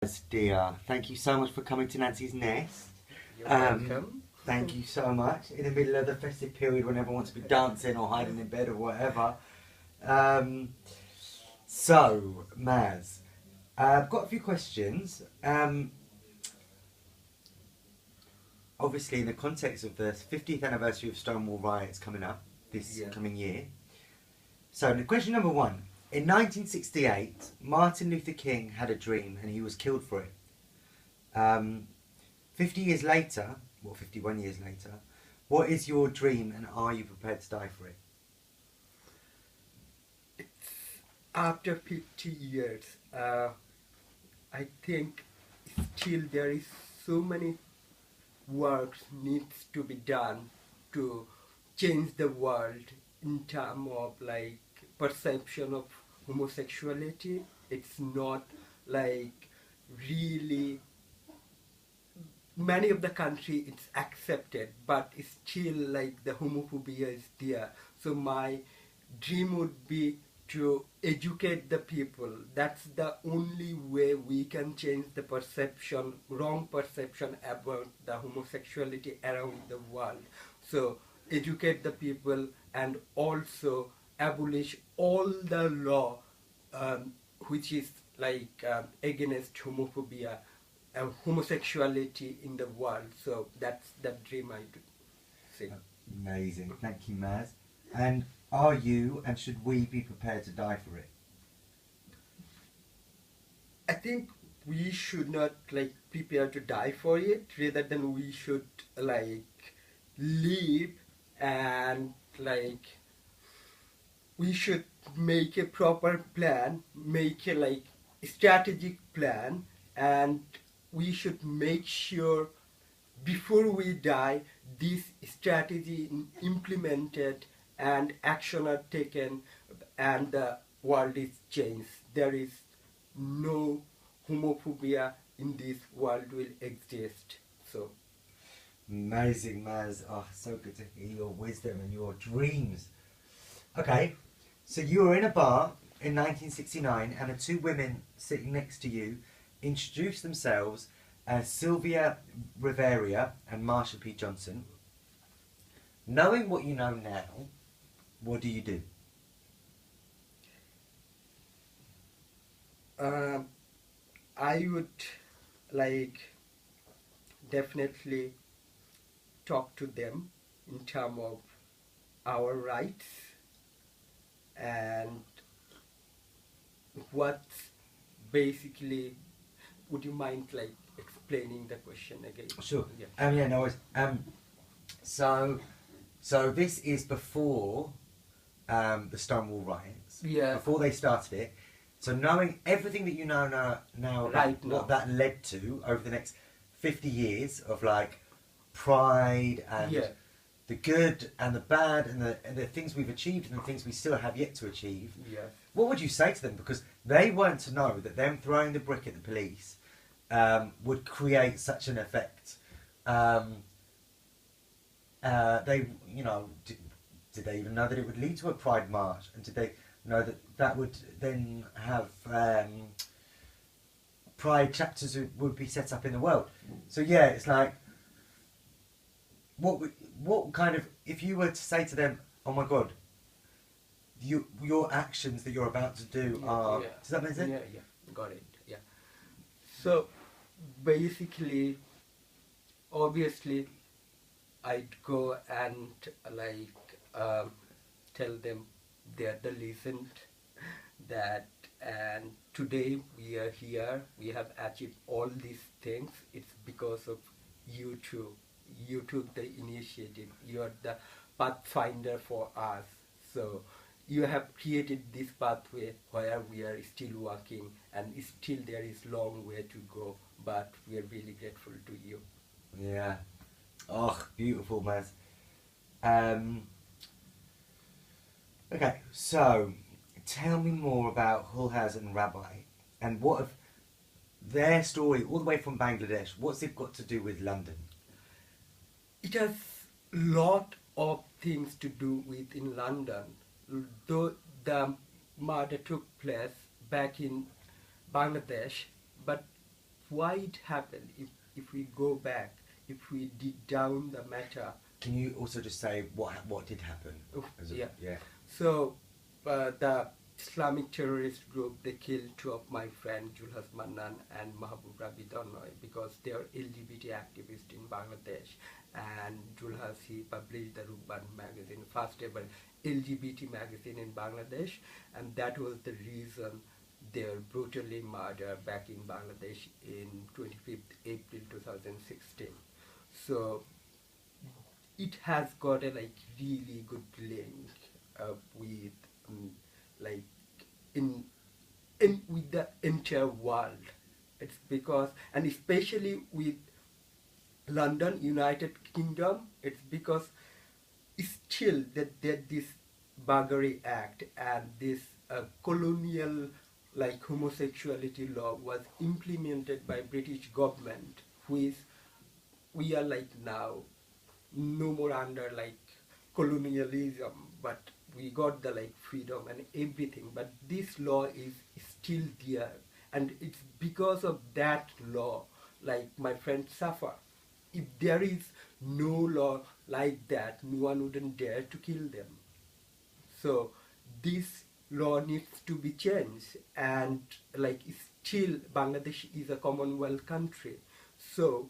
Dear, thank you so much for coming to Nancy's Nest. You're welcome. Thank you so much. In the middle of the festive period when everyone wants to be dancing or hiding in bed or whatever. So, Maz, I've got a few questions. Obviously, in the context of the 50th anniversary of Stonewall riots coming up this coming year. So, question number one. In 1968, Martin Luther King had a dream and he was killed for it. 50 years later, 51 years later, what is your dream and are you prepared to die for it? After 50 years, I think still there is so many works needs to be done to change the world in terms of like perception of homosexuality. It's not like really many of the country it's accepted, but it's still like the homophobia is there. So my dream would be to educate the people. That's the only way we can change the perception, wrong perception about the homosexuality around the world. So educate the people and also abolish all the law which is like against homophobia and homosexuality in the world. So that's the dream I do see. Amazing. Thank you, Maz. And are you and should we be prepared to die for it? I think we should not like prepare to die for it, rather than we should like live and like we should make a proper plan, make a like strategic plan, and we should make sure before we die this strategy implemented and action are taken and the world is changed. There is no homophobia in this world will exist. So amazing, Maz. Oh, so good to hear your wisdom and your dreams. Okay, so you were in a bar in 1969 and the two women sitting next to you introduced themselves as Sylvia Rivera and Marsha P. Johnson. Knowing what you know now, what do you do? I would like definitely talk to them in terms of our rights and what basically, would you mind like explaining the question again? Sure. Yeah. Yeah, no worries. So this is before the Stonewall riots. Yeah. Before they started it. So knowing everything that you know now about Right now. what that led to over the next 50 years of like pride and the good and the bad and the things we've achieved and the things we still have yet to achieve. Yes. What would you say to them? Because they weren't to know that them throwing the brick at the police would create such an effect. They, you know, did they even know that it would lead to a pride march? And did they know that that would then have pride chapters would be set up in the world? So yeah, it's like, what kind of, if you were to say to them, oh my God, your actions that you're about to do are, does that make sense? Yeah, got it, yeah. So basically, obviously, I'd go and like tell them they're the reason that, and today we are here, we have achieved all these things, it's because of you two. You took the initiative, you are the pathfinder for us. So you have created this pathway where we are still working and still there is long way to go, but we are really grateful to you. Yeah. Oh, beautiful, Maz. Okay, so tell me more about Hulhaz and Rabbi and what of their story all the way from Bangladesh. What's it got to do with London? It has lot of things to do with in London. Though the murder took place back in Bangladesh, but why it happened, if we go back, if we dig down the matter. Can you also just say what did happen? Yeah. Yeah. So the Islamic terrorist group, they killed two of my friends, Julhas Mannan and Mahbub Rabi Donoy, because they are LGBT activists in Bangladesh. And Julhas, he published the Rukban magazine, first ever LGBT magazine in Bangladesh, and that was the reason they were brutally murdered back in Bangladesh in 25th April 2016. So it has got a like really good link with like in with the entire world. It's because, and especially with London, United Kingdom, it's because still that this Buggery Act and this colonial like homosexuality law was implemented by British government, which we are like now no more under like colonialism, but we got the like freedom and everything, but this law is still there, and it's because of that law like my friends suffer. If there is no law like that, no one wouldn't dare to kill them. So this law needs to be changed, and like still Bangladesh is a Commonwealth country, so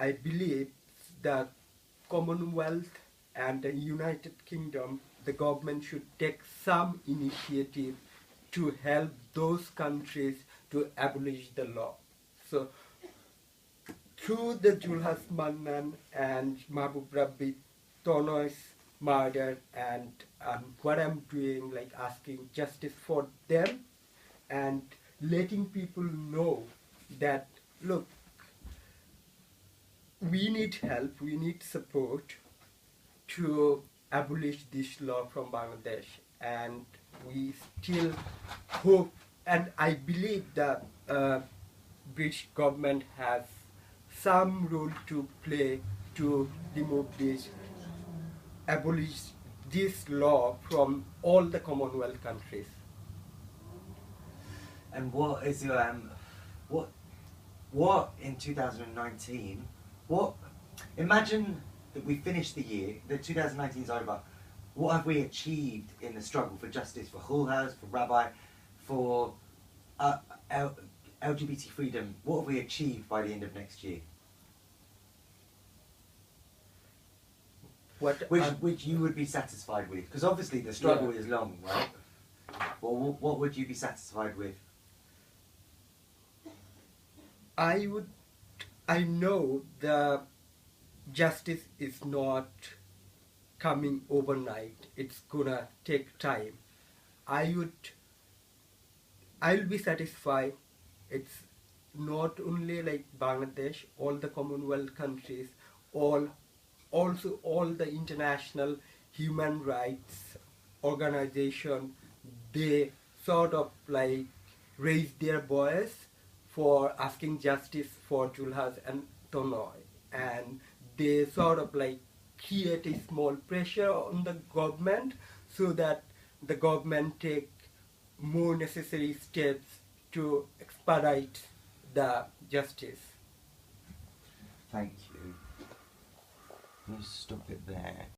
I believe the Commonwealth and the United Kingdom, the government should take some initiative to help those countries to abolish the law. So through the Julhas Mannan and Mahbub Rabbi Tonoy's murder, and what I'm doing, like asking justice for them and letting people know that, look, we need help, we need support to abolish this law from Bangladesh, and we still hope, and I believe that British government has some role to play to remove this, abolish this law from all the Commonwealth countries. And what is your what in 2019? What, imagine that we finished the year, the 2019 is over. What have we achieved in the struggle for justice for Julhas, for Rabbi, for LGBT freedom? What have we achieved by the end of next year? Which you would be satisfied with? Because obviously the struggle is long, right? Well, what would you be satisfied with? I know the justice is not coming overnight. It's gonna take time. I'll be satisfied. It's not only like Bangladesh, all the Commonwealth countries, also all the international human rights organization, they sort of like raise their voice for asking justice for Julhas and Tonoy, and they sort of like create a small pressure on the government so that the government take more necessary steps to expedite the justice. Thank you. Let me stop it there.